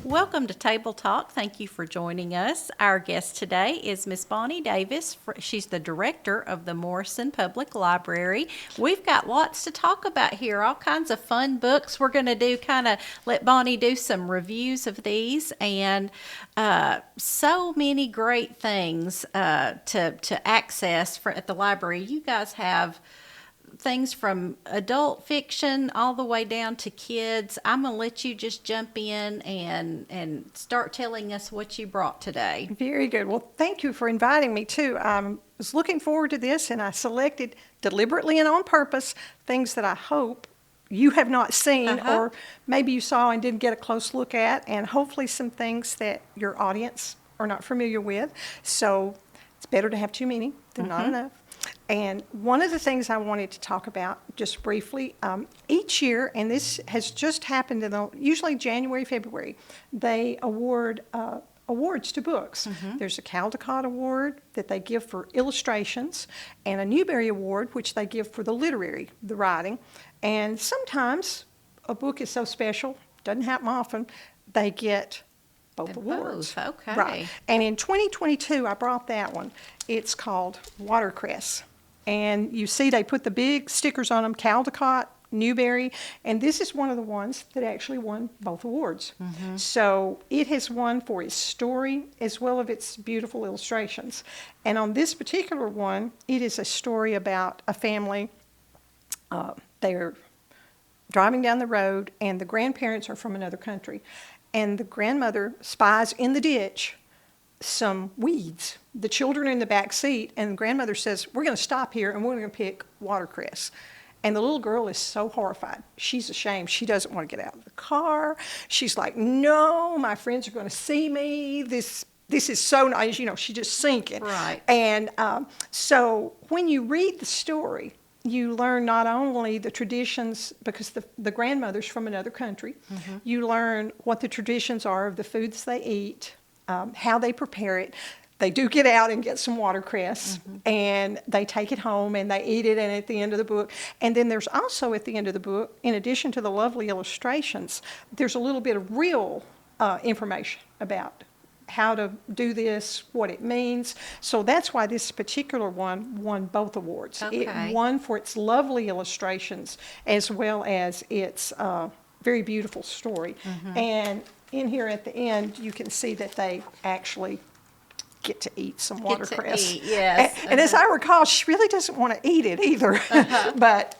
Welcome to Table Talk. Thank you for joining us. Our guest today is Miss Bonnie Davis. She's the director of the Morrison Public Library. We've got lots to talk about here, all kinds of fun books. We're going to let Bonnie do some reviews of these, and so many great things to access at the library. You guys have things from adult fiction all the way down to kids. I'm going to let you just jump in and start telling us what you brought today. Very good. Well, thank you for inviting me, too. I was looking forward to this, and I selected deliberately and on purpose things that I hope you have not seen or maybe you saw and didn't get a close look at, and hopefully some things that your audience are not familiar with. So it's better to have too many than not enough. And one of the things I wanted to talk about just briefly, each year, and this has just happened usually January, February, they award awards to books. There's a Caldecott Award that they give for illustrations, and a Newbery Award, which they give for the writing. And sometimes a book is so special, doesn't happen often, they get both awards. Okay. Right. And in 2022, I brought that one. It's called Watercress. And you see they put the big stickers on them, Caldecott, Newbery, and this is one of the ones that actually won both awards. So it has won for its story as well as its beautiful illustrations. And on this particular one, it is a story about a family. They're driving down the road, and the grandparents are from another country. And the grandmother spies in the ditch some weeds. The children are in the back seat, and the grandmother says, we're going to stop here, and we're going to pick watercress. And the little girl is so horrified. She's ashamed. She doesn't want to get out of the car. She's like, no, my friends are going to see me. This is so nice. You know, she's just sinking. Right. And so when you read the story, you learn not only the traditions, because the grandmother's from another country, you learn what the traditions are of the foods they eat, how they prepare it. They do get out and get some watercress, and they take it home and they eat it, and at the end of the book. And then there's also at the end of the book, in addition to the lovely illustrations, there's a little bit of real information about how to do this, what it means. So that's why this particular one won both awards. Okay. It won for its lovely illustrations as well as its very beautiful story. And in here at the end, you can see that they actually get to eat some watercress. Yes. And as I recall, she really doesn't want to eat it either. But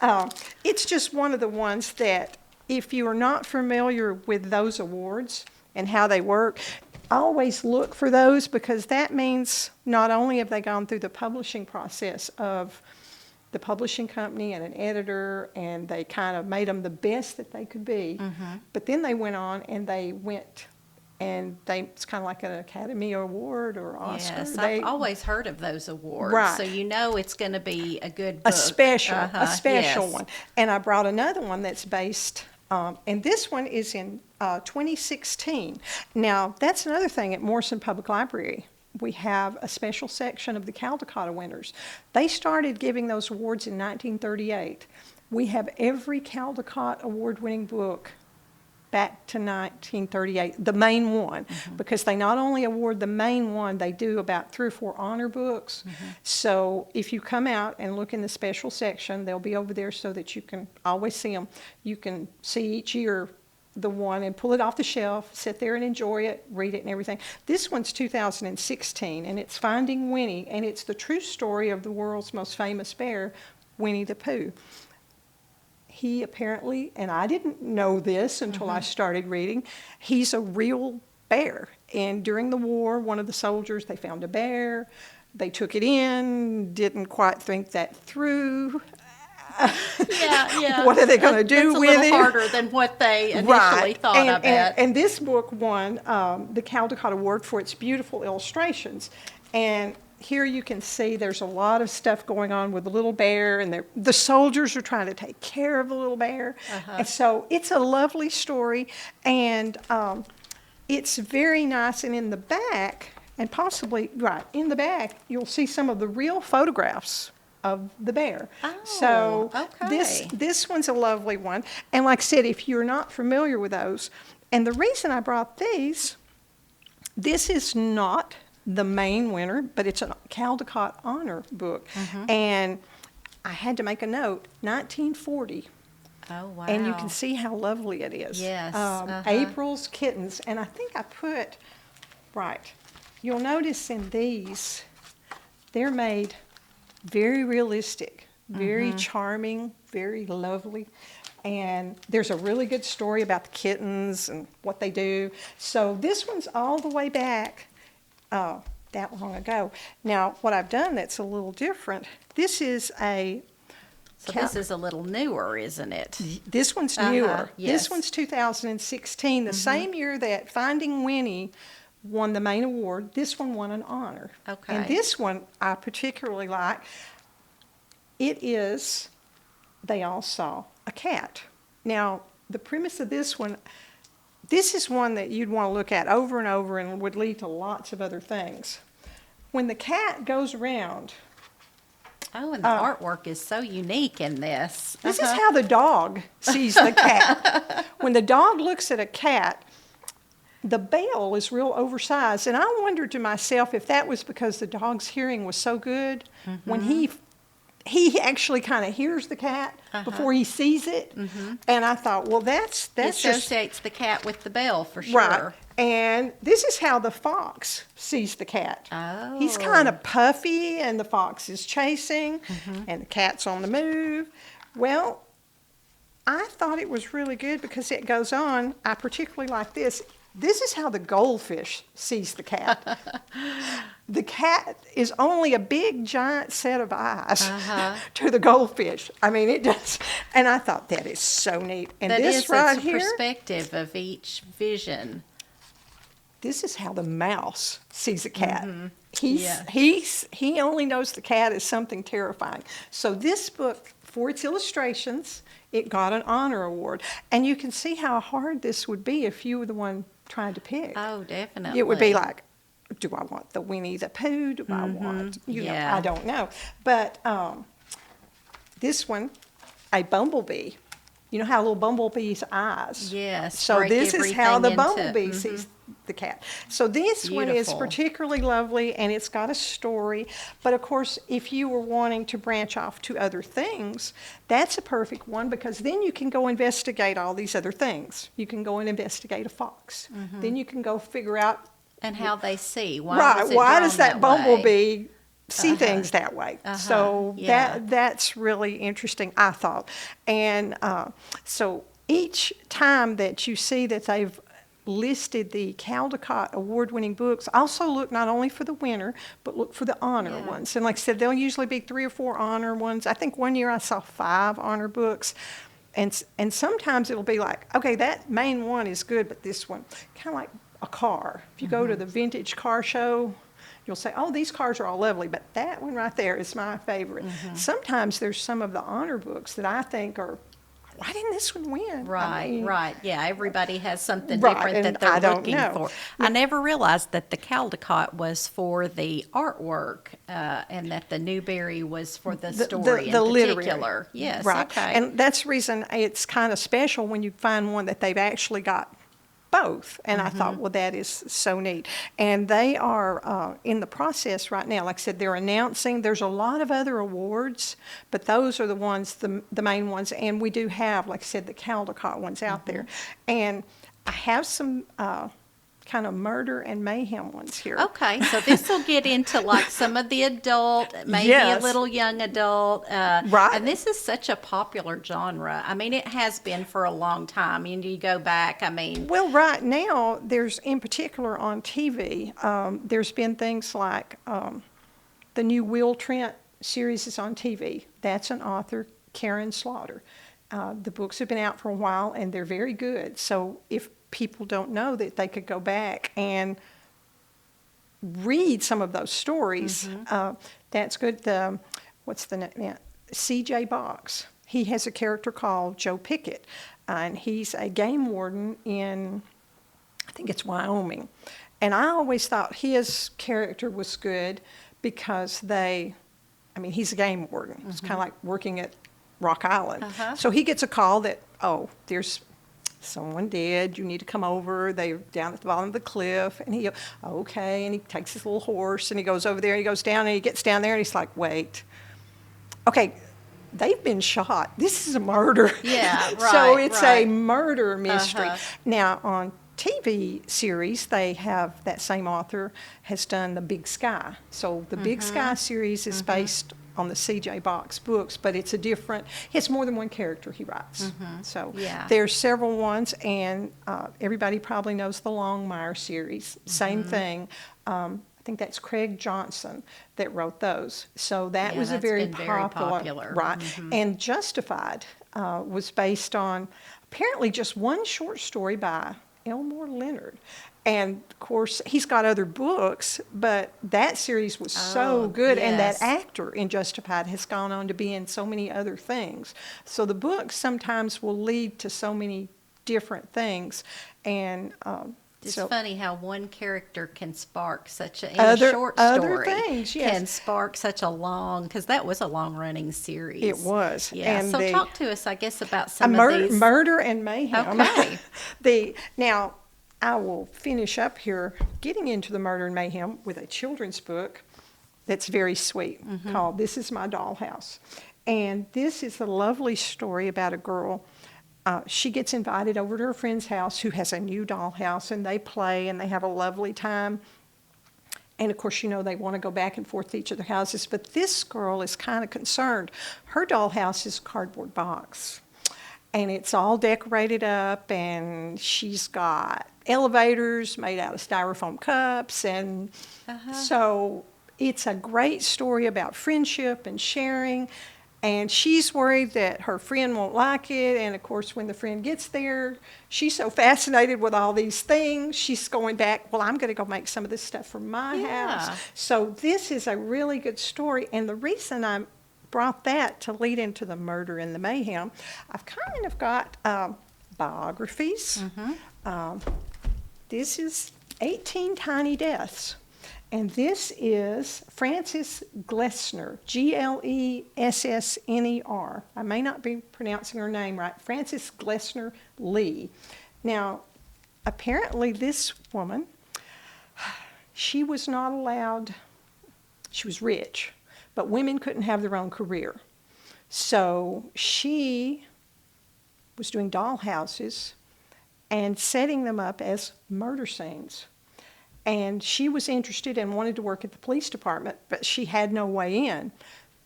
it's just one of the ones that if you are not familiar with those awards and how they work, always look for those, because that means not only have they gone through the publishing process of the publishing company and an editor, and they kind of made them the best that they could be, but then they went on and it's kind of like an Academy Award or Oscar. Yes, I've always heard of those awards. Right. So you know it's going to be a good book. A special Yes. one. And I brought another one that's based, and this one is in 2016. Now, that's another thing at Morrison Public Library. We have a special section of the Caldecott winners. They started giving those awards in 1938. We have every Caldecott award-winning book back to 1938, the main one, because they not only award the main one, they do about 3 or 4 honor books. So if you come out and look in the special section, they'll be over there so that you can always see them. You can see each year the one and pull it off the shelf, sit there and enjoy it, read it and everything. This one's 2016, and it's Finding Winnie, and it's the true story of the world's most famous bear, Winnie the Pooh. He apparently, and I didn't know this until I started reading, he's a real bear. And during the war, one of the soldiers, they found a bear. They took it in, didn't quite think that through. Yeah. What are they going to do That's with a little it? harder than what they initially thought, and, I bet. And this book won the Caldecott Award for its beautiful illustrations. And here you can see there's a lot of stuff going on with the little bear, and the soldiers are trying to take care of the little bear. And so it's a lovely story, and it's very nice. And in the back, and possibly, right, in the back, you'll see some of the real photographs of the bear. Oh, so okay. this one's a lovely one. And like I said, if you're not familiar with those, and the reason I brought these, this is not the main winner, but it's a Caldecott Honor book. And I had to make a note, 1940. Oh, wow. And you can see how lovely it is. Yes. April's Kittens. And I think I put, right, you'll notice in these, they're made very realistic, very charming, very lovely. And there's a really good story about the kittens and what they do. So this one's all the way back that long ago. Now, what I've done that's a little different, this is a... So this is a little newer, isn't it? This one's newer. Yes. This one's 2016, the same year that Finding Winnie won the main award. This one won an honor. Okay. And this one I particularly like. It is, they all saw a cat. Now, the premise of this one, this is one that you'd want to look at over and over and would lead to lots of other things. When the cat goes around... Oh, and the artwork is so unique in this. This is how the dog sees the cat. When the dog looks at a cat, the bell is real oversized. And I wondered to myself if that was because the dog's hearing was so good. When he actually kind of hears the cat before he sees it. And I thought, well, that's It just... associates the cat with the bell for sure. Right. And this is how the fox sees the cat. Oh. He's kind of puffy, and the fox is chasing, and the cat's on the move. Well, I thought it was really good because it goes on. I particularly like this. This is how the goldfish sees the cat. The cat is only a big, giant set of eyes to the goldfish. I mean, it does. And I thought that is so neat. And That this is right a here, perspective of each vision. this is how the mouse sees a cat. Yeah. He only knows the cat is something terrifying. So this book, for its illustrations, it got an honor award. And you can see how hard this would be if you were the one trying to pick. Oh, definitely. It would be like, do I want the Winnie the Pooh? Do I want, Yeah. I don't know. But this one, a bumblebee. You know how little bumblebee's eyes? Yes, So break this is how the everything into- bumblebee sees the cat. So this one is Beautiful. particularly lovely, and it's got a story. But of course, if you were wanting to branch off to other things, that's a perfect one because then you can go investigate all these other things. You can go and investigate a fox. Then you can go figure out And how they see. Why right. was it Why drawn does that way? bumblebee see things that way? So Yeah. that's really interesting, I thought. And so each time that you see that they've listed the Caldecott award-winning books, also look not only for the winner, but look for the honor Yeah. ones. And like I said, there'll usually be 3 or 4 honor ones. I think one year I saw 5 honor books. And sometimes it'll be like, okay, that main one is good, but this one, kind of like a car. If you go to the vintage car show, you'll say, oh, these cars are all lovely, but that one right there is my favorite. Sometimes there's some of the honor books that I think are, why didn't this one win? Right, right. Yeah, everybody has something Right, different and that they're I don't looking know. for. I never realized that the Caldecott was for the artwork and that the Newberry was for the story in literary. particular. Yes, Right. okay. And that's the reason it's kind of special when you find one that they've actually got both. And I thought, well, that is so neat. And they are in the process right now. Like I said, they're announcing. There's a lot of other awards, but those are the ones, the main ones. And we do have, like I said, the Caldecott ones out there. And I have some kind of murder and mayhem ones here. Okay, so this will get into like some of the adult, maybe Yes. a little young adult. Right. And this is such a popular genre. I mean, it has been for a long time. And you go back, I mean. Well, right now, there's in particular on TV, there's been things like the new Will Trent series is on TV. That's an author, Karen Slaughter. The books have been out for a while, and they're very good. So if people don't know that they could go back and read some of those stories, that's good. What's the name? C.J. Box. He has a character called Joe Pickett, and he's a game warden in, I think it's Wyoming. And I always thought his character was good because he's a game warden. It's kind of like working at Rock Island. So he gets a call that, there's someone dead, you need to come over, they're down at the bottom of the cliff, and he goes, okay, and he takes his little horse, and he goes over there, he goes down, and he gets down there, and he's like, wait, okay, they've been shot, this is a murder. Yeah, right, so it's right. a murder mystery. Now, on TV series, they have, that same author has done The Big Sky. So the Big Sky series is based on the C.J. Box books, but it's he has more than one character he writes. So there's several ones, and everybody probably knows the Longmire series. Same thing. I think that's Craig Johnson that wrote those. So that was a very popular. Right. And Justified was based on apparently just one short story by Elmore Leonard. And, of course, he's got other books, but that series was so good. And that actor in Justified has gone on to be in so many other things. So the books sometimes will lead to so many different things. And it's so, funny how one character can spark such a short other story things, yes. can spark such a long, because that was a long-running series. It was. Yeah, and so talk to us, I guess, about some of these. Murder and Mayhem. Okay. Now, I will finish up here getting into the Murder and Mayhem with a children's book that's very sweet called This Is My Dollhouse. And this is a lovely story about a girl. She gets invited over to her friend's house who has a new dollhouse, and they play and they have a lovely time. And of course, they want to go back and forth to each of their houses. But this girl is kind of concerned. Her dollhouse is a cardboard box. And it's all decorated up, and she's got elevators made out of styrofoam cups. And so it's a great story about friendship and sharing. And she's worried that her friend won't like it. And, of course, when the friend gets there, she's so fascinated with all these things. She's going back, well, I'm going to go make some of this stuff for my house. So this is a really good story. And the reason I brought that to lead into the Murder and the Mayhem, I've kind of got biographies. This is 18 Tiny Deaths. And this is Frances Glessner, Glessner. I may not be pronouncing her name right. Frances Glessner Lee. Now, apparently this woman, she was not allowed, she was rich, but women couldn't have their own career. So she was doing dollhouses and setting them up as murder scenes. And she was interested and wanted to work at the police department, but she had no way in.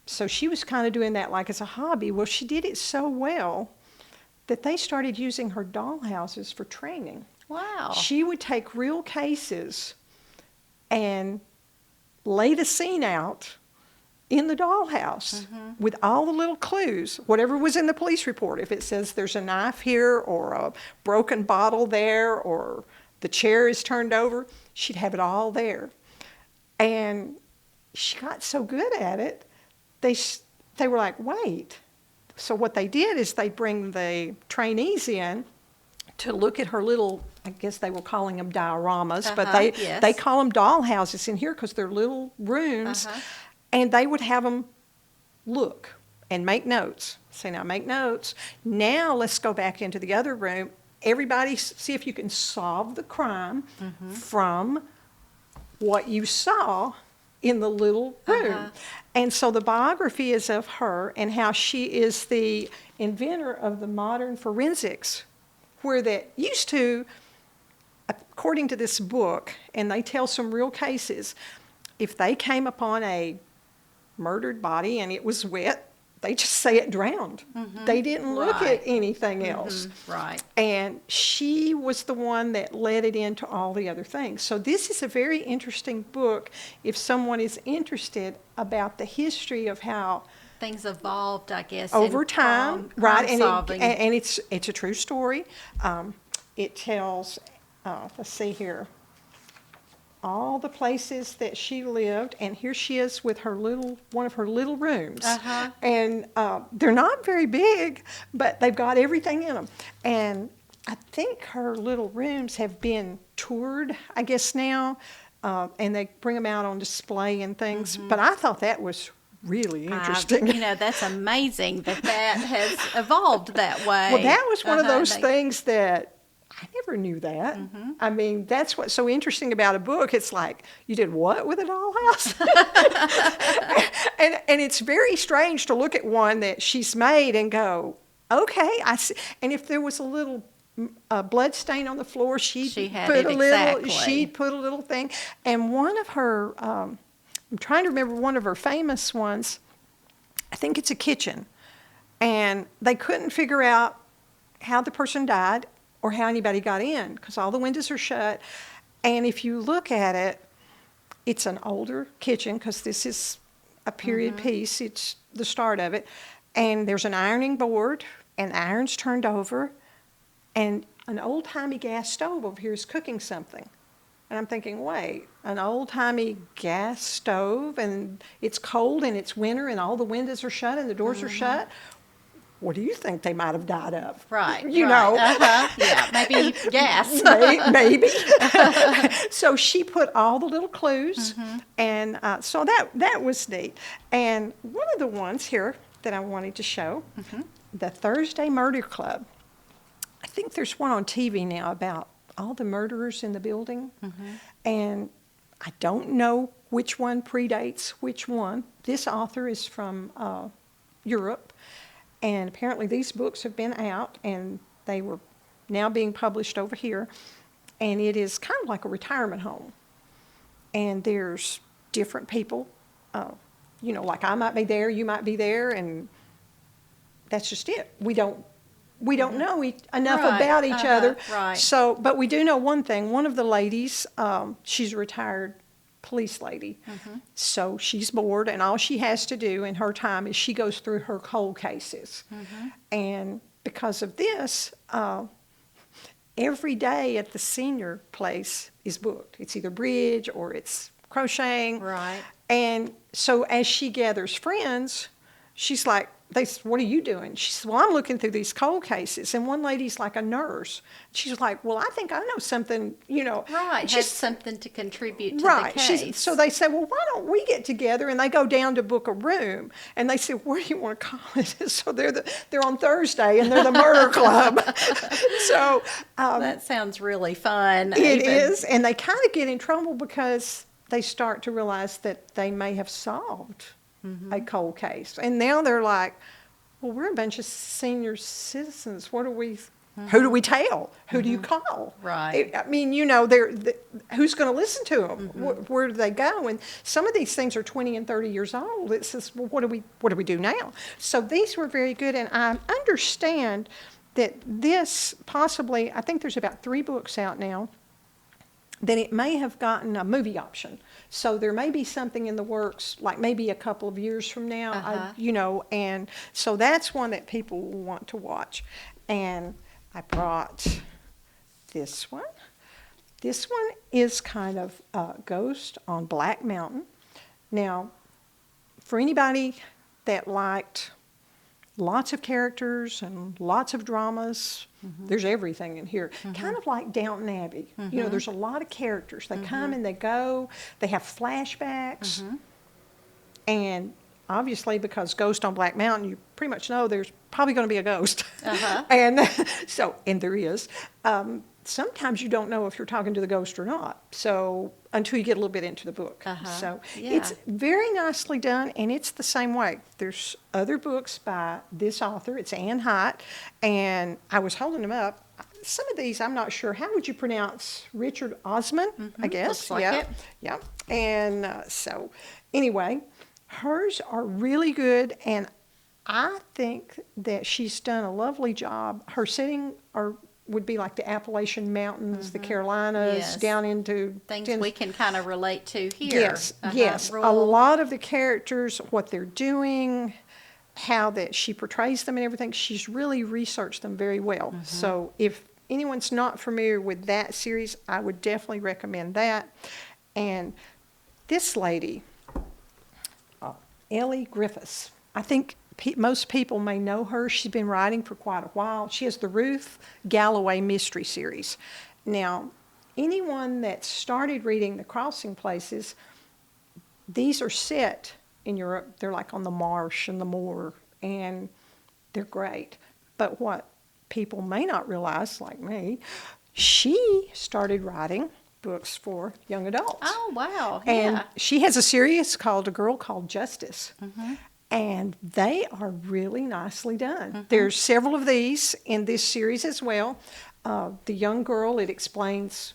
So she was kind of doing that like as a hobby. Well, she did it so well that they started using her dollhouses for training. Wow. She would take real cases and lay the scene out in the dollhouse with all the little clues, whatever was in the police report. If it says there's a knife here or a broken bottle there or the chair is turned over, she'd have it all there. And she got so good at it, they were like, wait. So what they did is they bring the trainees in to look at her little, I guess they were calling them dioramas, but they call them dollhouses in here because they're little rooms. And they would have them look and make notes. Say, now make notes. Now let's go back into the other room. Everybody see if you can solve the crime from what you saw in the little room. And so the biography is of her and how she is the inventor of the modern forensics, where that used to, according to this book, and they tell some real cases, if they came upon a murdered body and it was wet, they just say it drowned. They didn't look at anything else. Right. And she was the one that led it into all the other things. So this is a very interesting book if someone is interested about the history of how things evolved, I guess, over in time, crime right? solving. And it's a true story. It tells, let's see here, all the places that she lived, and here she is with one of her little rooms. And they're not very big, but they've got everything in them. And I think her little rooms have been toured, I guess now, and they bring them out on display and things. But I thought that was really interesting. That's amazing that has evolved that way. Well, that was one of those things that I never knew that. I mean, that's what's so interesting about a book. It's like, you did what with a dollhouse? and it's very strange to look at one that she's made and go, okay, I see. And if there was a little blood stain on the floor, she'd put a little thing. And one of her, I'm trying to remember one of her famous ones, I think it's a kitchen. And they couldn't figure out how the person died or how anybody got in, because all the windows are shut. And if you look at it, it's an older kitchen, because this is a period piece. It's the start of it. And there's an ironing board, and the iron's turned over, and an old-timey gas stove over here is cooking something. And I'm thinking, wait, an old-timey gas stove, and it's cold, and it's winter, and all the windows are shut, and the doors are shut? What do you think they might have died of? Right. You know. Yeah, maybe gas. Maybe. So she put all the little clues, and so that was neat. And one of the ones here that I wanted to show, the Thursday Murder Club. I think there's one on TV now about all the murderers in the building, and I don't know which one predates which one. This author is from Europe. And apparently these books have been out, and they were now being published over here. And it is kind of like a retirement home. And there's different people, like I might be there, you might be there, and that's just it. We don't know enough about each other. Right. So, but we do know one thing. One of the ladies, she's a retired police lady. So she's bored, and all she has to do in her time is she goes through her cold cases. And because of this, every day at the senior place is booked. It's either bridge or it's crocheting. Right. And so as she gathers friends, she's like, they said, what are you doing? She said, well, I'm looking through these cold cases. And one lady's like a nurse. She's like, well, I think I know something, Right, has something to contribute to right. the case. So they said, well, why don't we get together? And they go down to book a room. And they said, what do you want to call it? So they're on Thursday, and they're the murder club. So that sounds really fun. It is. And they kind of get in trouble because they start to realize that they may have solved a cold case. And now they're like, well, we're a bunch of senior citizens. What do we, who do we tell? Who do you call? Right. I mean, who's going to listen to them? Where do they go? And some of these things are 20 and 30 years old. It says, well, what do we do now? So these were very good. And I understand that this possibly, I think there's about 3 books out now, that it may have gotten a movie option. So there may be something in the works, like maybe a couple of years from now, and so that's one that people will want to watch. And I brought this one. This one is kind of Ghost on Black Mountain. Now, for anybody that liked lots of characters and lots of dramas, there's everything in here. Kind of like Downton Abbey. There's a lot of characters. They come and they go. They have flashbacks. And obviously, because Ghost on Black Mountain, you pretty much know there's probably going to be a ghost. And there is. Sometimes you don't know if you're talking to the ghost or not. So until you get a little bit into the book. So it's very nicely done, and it's the same way. There's other books by this author. It's Anne Hite, and I was holding them up. Some of these I'm not sure. How would you pronounce Richard Osman? I guess. Looks like it. Yeah. And so anyway, hers are really good, and I think that she's done a lovely job. Her setting would be like the Appalachian Mountains, the Carolinas, down into things we can kind of relate to here. Yes. A lot of the characters, what they're doing, how that she portrays them and everything. She's really researched them very well. So if anyone's not familiar with that series, I would definitely recommend that. And this lady, Ellie Griffiths, I think most people may know her. She's been writing for quite a while. She has the Ruth Galloway Mystery Series. Now, anyone that started reading the Crossing Places, these are set in Europe. They're like on the marsh and the moor, and they're great. But what people may not realize, like me, she started writing books for young adults. Oh, wow. And Yeah. she has a series called A Girl Called Justice. And they are really nicely done. There's several of these in this series as well. The young girl, it explains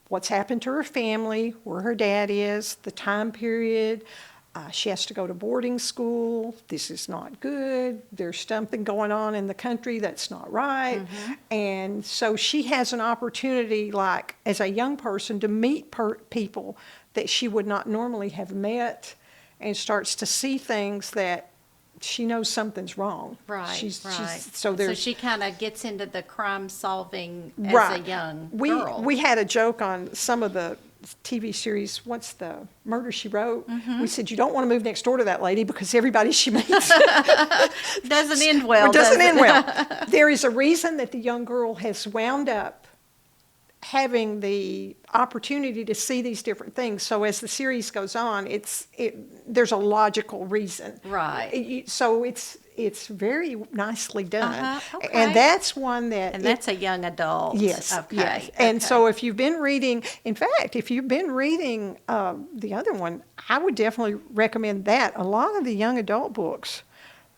what's happened to her family, where her dad is, the time period. She has to go to boarding school. This is not good. There's something going on in the country that's not right. And so she has an opportunity, like as a young person, to meet people that she would not normally have met, and starts to see things that she knows something's wrong. Right, right. So she kind of gets into the crime solving as right. a young girl. We had a joke on some of the TV series. What's the Murder, She Wrote? We said, you don't want to move next door to that lady because everybody she meets doesn't end well. doesn't end well. There is a reason that the young girl has wound up having the opportunity to see these different things. So as the series goes on, there's a logical reason. Right. So it's very nicely done. Okay. And that's one that... And that's a young adult. Yes. Okay. Yes. And so if you've been reading... In fact, if you've been reading the other one, I would definitely recommend that. A lot of the young adult books,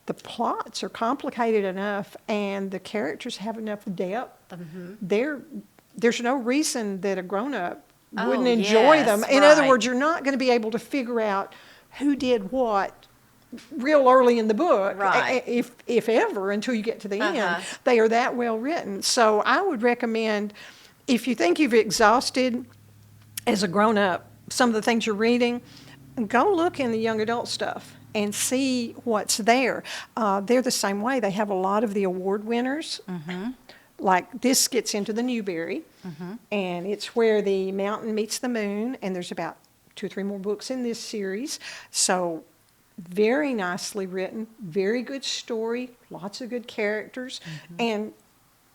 the plots are complicated enough and the characters have enough depth. There's no reason that a grown-up wouldn't enjoy them. In other words, you're not going to be able to figure out who did what real early in the book, if ever, until you get to the end. They are that well written. So I would recommend, if you think you've exhausted as a grown-up some of the things you're reading, go look in the young adult stuff and see what's there. They're the same way. They have a lot of the award winners. Like this gets into the Newbery, and it's where the mountain meets the moon, and there's about 2 or 3 more books in this series. So very nicely written, very good story, lots of good characters. And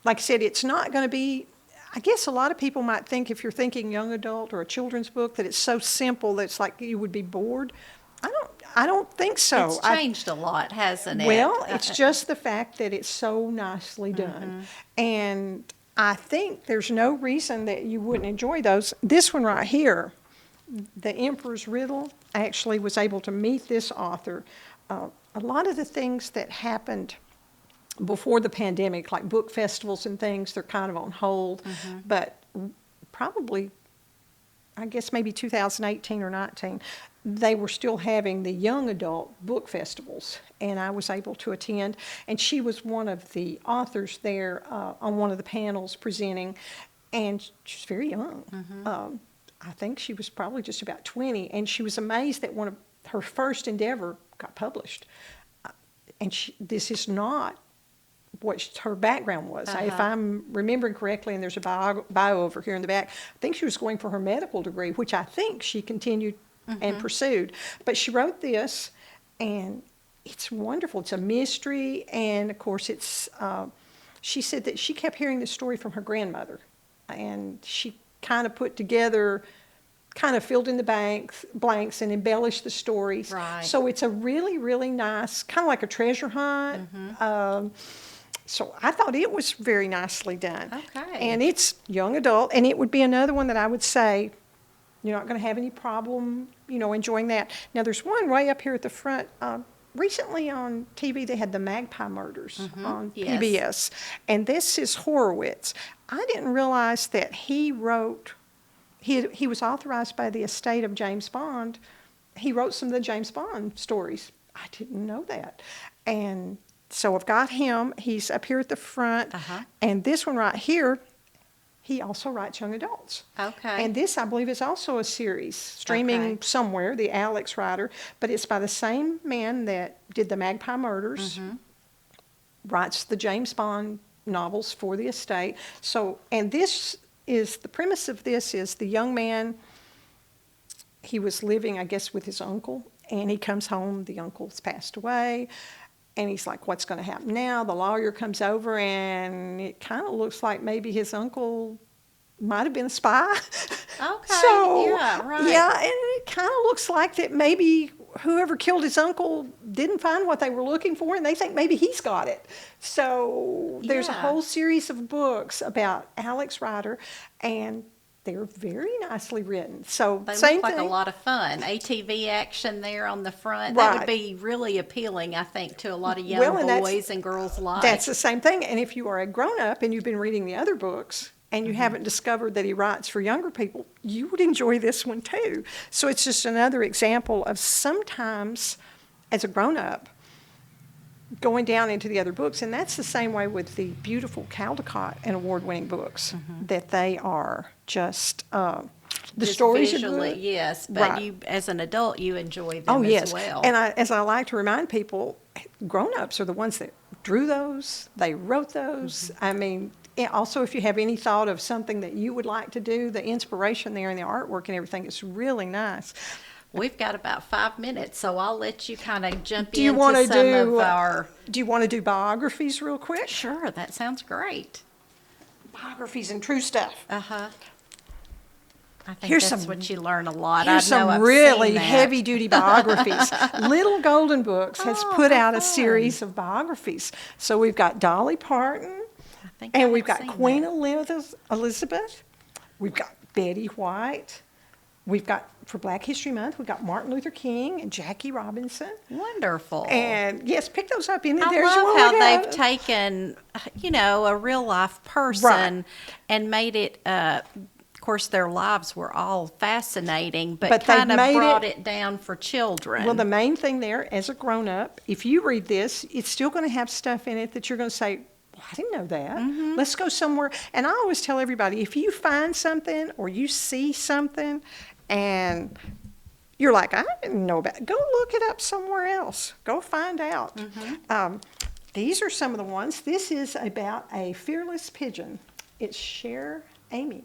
like I said, it's not going to be, I guess a lot of people might think if you're thinking young adult or a children's book that it's so simple that it's like you would be bored. I don't think so. It's changed a lot, hasn't it? Well, it's just the fact that it's so nicely done. And I think there's no reason that you wouldn't enjoy those. This one right here, The Emperor's Riddle, I actually was able to meet this author. A lot of the things that happened before the pandemic, like book festivals and things, they're kind of on hold. But probably, I guess maybe 2018 or 19, they were still having the young adult book festivals, and I was able to attend. And she was one of the authors there on one of the panels presenting, and she was very young. I think she was probably just about 20, and she was amazed that one of her first endeavor got published. And this is not what her background was. If I'm remembering correctly, and there's a bio over here in the back, I think she was going for her medical degree, which I think she continued and pursued. But she wrote this, and it's wonderful. It's a mystery, and of course it's, she said that she kept hearing this story from her grandmother, and she kind of put together, kind of filled in the blanks and embellished the stories. So it's a really, really nice, kind of like a treasure hunt. So I thought it was very nicely done. And it's young adult, and it would be another one that I would say, you're not going to have any problem, enjoying that. Now, there's one way up here at the front. Recently on TV, they had the Magpie Murders on PBS. And this is Horowitz. I didn't realize that he wrote, he was authorized by the estate of James Bond. He wrote some of the James Bond stories. I didn't know that. And so I've got him. He's up here at the front. And this one right here, he also writes young adults. Okay. And this, I believe, is also a series streaming Okay. somewhere, the Alex writer, but it's by the same man that did the Magpie Murders, writes the James Bond novels for the estate. So, and this is, the premise of this is the young man, he was living, I guess, with his uncle, and he comes home, the uncle's passed away, and he's like, what's going to happen now? The lawyer comes over, and it kind of looks like maybe his uncle might have been a spy. Okay, So, yeah, right. yeah, and it kind of looks like that maybe whoever killed his uncle didn't find what they were looking for, and they think maybe he's got it. So there's a Yeah. whole series of books about Alex Rider, and they're very nicely written. So They same look like thing. a lot of fun. ATV action there on the front. That would Right. be really appealing, I think, to a lot of young Well, and boys and girls alike. That's the same thing. And if you are a grown-up and you've been reading the other books and you haven't discovered that he writes for younger people, you would enjoy this one too. So it's just another example of sometimes, as a grown-up, going down into the other books. And that's the same way with the beautiful Caldecott and award-winning books, that they are just, the Just stories visually, are good. yes, but Right. you, as an adult, you enjoy them Oh, yes. as well. And as I like to remind people, grown-ups are the ones that drew those, they wrote those. I mean, and also if you have any thought of something that you would like to do, the inspiration there and the artwork and everything is really nice. We've got about 5 minutes, so I'll let you kind of jump Do you into want to some do, of our. do you want to do biographies real quick? Sure, that sounds great. Biographies and true stuff. Uh-huh. I think Here's that's some- what you learn a lot. Here's I know some I've really seen that. heavy-duty biographies. Little Golden Books has Oh, put how out a fun. series of biographies. So we've got Dolly Parton, I think I and we've have got seen Queen that. Elizabeth. We've got Betty White. We've got, for Black History Month, we've got Martin Luther King and Jackie Robinson. Wonderful. And yes, pick those up in there. I There's your love one how we they've got. taken, a real life person and made it, of course, their lives were all fascinating, but But they've kind of made brought it- it down for children. Well, the main thing there, as a grown-up, if you read this, it's still going to have stuff in it that you're going to say, well, I didn't know that. Mm-hmm. Let's go somewhere. And I always tell everybody, if you find something or you see something and you're like, I didn't know about it, go look it up somewhere else. Go find out. Mm-hmm. These are some of the ones. This is about a fearless pigeon. It's Cher Amy.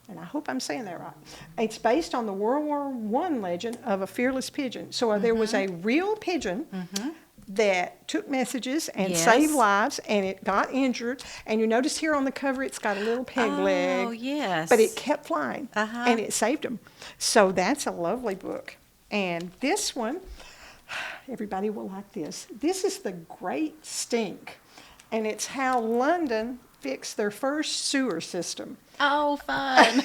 And I hope I'm saying that right. It's based on the World War I legend of a fearless pigeon. So there was a real pigeon that took messages and Yes. saved lives, and it got injured. And you notice here on the cover, it's got a little peg leg. Oh, yes. But it kept flying, Uh-huh. and it saved them. So that's a lovely book. And this one, everybody will like this. This is The Great Stink, and it's how London fixed their first sewer system. Oh, fun.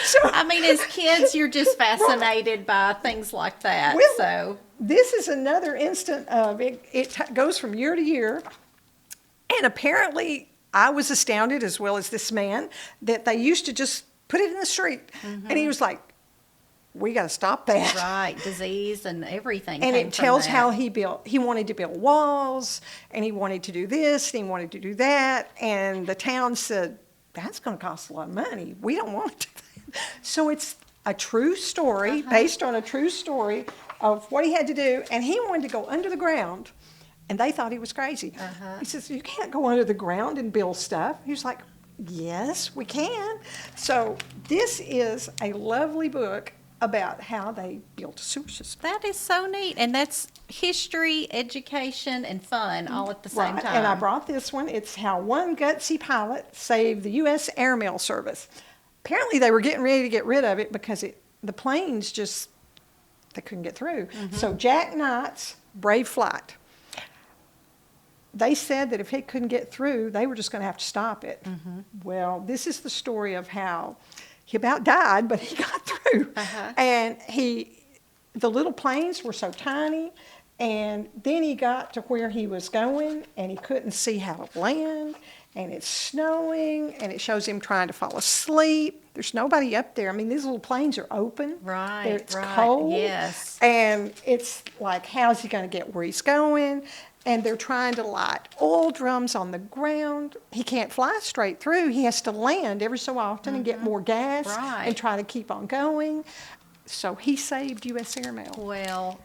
So I mean, as kids, you're just fascinated by things like that. Well, So, this is another instant of it. It goes from year to year, and apparently I was astounded, as well as this man, that they used to just put it in the street, and he was like, "We got to stop that." right, disease and everything. And came it from tells that. how he wanted to build walls, and he wanted to do this, and he wanted to do that, and the town said, that's going to cost a lot of money. We don't want to do that. So it's a true story, based on a true story of what he had to do, and he wanted to go under the ground, and they thought he was crazy. He says, you can't go under the ground and build stuff. He was like, yes, we can. So this is a lovely book about how they built a sewer system. That is so neat. And that's history, education, and fun all at the same Right, time. and I brought this one. It's how one gutsy pilot saved the U.S. Airmail Service. Apparently, they were getting ready to get rid of it because the planes just, they couldn't get through. So Jack Knight's Brave Flight. They said that if he couldn't get through, they were just going to have to stop it. Well, this is the story of how he about died, but he got through. And the little planes were so tiny, and then he got to where he was going, and he couldn't see how to land, and it's snowing, and it shows him trying to fall asleep. There's nobody up there. I mean, these little planes are open. Right, It's right, cold. yes. And it's like, how's he going to get where he's going? and they're trying to light oil drums on the ground. He can't fly straight through. He has to land every so often and get more gas Right. and try to keep on going. So he saved U.S. Airmail. Well,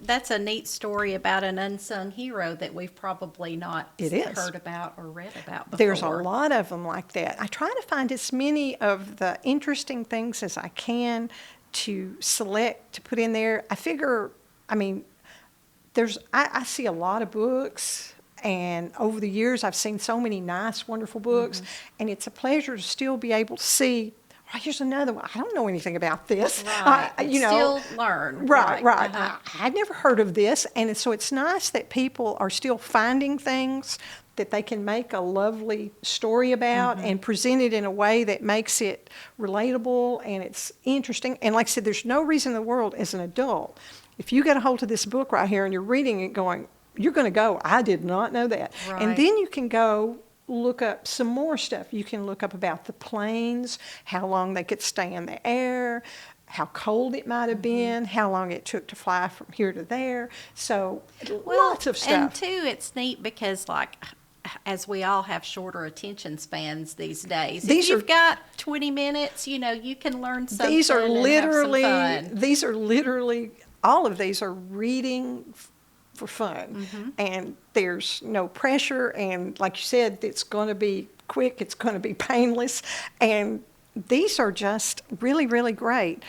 that's a neat story about an unsung hero that we've probably not It is. heard about or read about before. There's a lot of them like that. I try to find as many of the interesting things as I can to select, to put in there. I figure, I see a lot of books, and over the years I've seen so many nice, wonderful books, and it's a pleasure to still be able to see, oh, here's another one. I don't know anything about this. Right. Still learn. Right. Uh-huh. I'd never heard of this, and so it's nice that people are still finding things that they can make a lovely story about and present it in a way that makes it relatable and it's interesting. And like I said, there's no reason in the world as an adult, if you get a hold of this book right here and you're reading it going, you're going to go, I did not know that. Right. And then you can go look up some more stuff. You can look up about the planes, how long they could stay in the air, how cold it might have been, how long it took to fly from here to there. So lots of stuff. And too, it's neat because as we all have shorter attention spans these days, if you've got 20 minutes, you can learn something. These are and have some fun. All of these are reading for fun. And there's no pressure. And like you said, it's going to be quick. It's going to be painless. And these are just really, really great.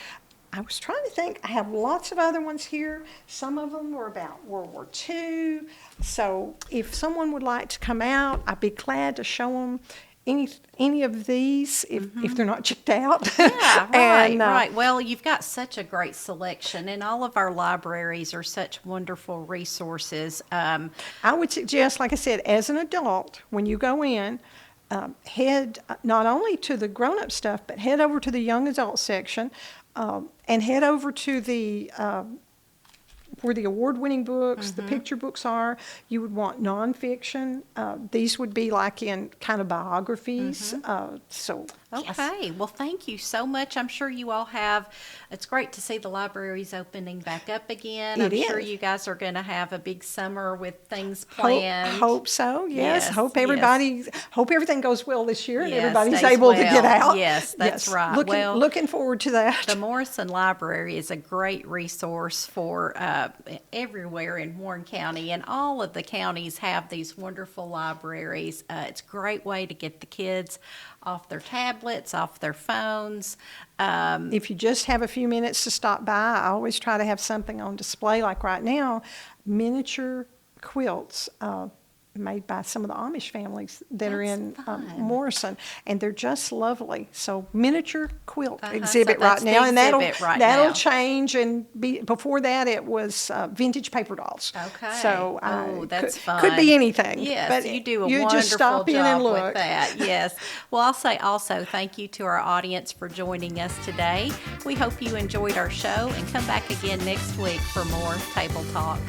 I was trying to think. I have lots of other ones here. Some of them were about World War II. So if someone would like to come out, I'd be glad to show them any of these if they're not checked out. Yeah, And, right. Well, you've got such a great selection, and all of our libraries are such wonderful resources. I would suggest, like I said, as an adult, when you go in, head not only to the grown-up stuff, but head over to the young adult section, and head over to the where the award-winning books, the picture books are. You would want nonfiction. These would be like in kind of biographies. Okay. Well, thank you so much. I'm sure you all have. It's great to see the libraries opening back up again. I'm sure you guys are going to have a big summer with things planned. Hope so. Yes. Hope everything goes well this year and Yes, everybody's stays able to well. get out. Yes, that's right. Looking forward to that. The Morrison Library is a great resource for everywhere in Warren County, and all of the counties have these wonderful libraries. It's a great way to get the kids off their tablets, off their phones. If you just have a few minutes to stop by, I always try to have something on display, like right now, miniature quilts made by some of the Amish families that are in Morrison, and they're just lovely. So miniature quilt exhibit so right now, and that'll now. change. And before that, it was vintage paper dolls. Okay. So that's fun. Could be anything. Yes, but you do a you wonderful just stop in job and look. with that. Yes. Well, I'll say also thank you to our audience for joining us today. We hope you enjoyed our show, and come back again next week for more Table Talk.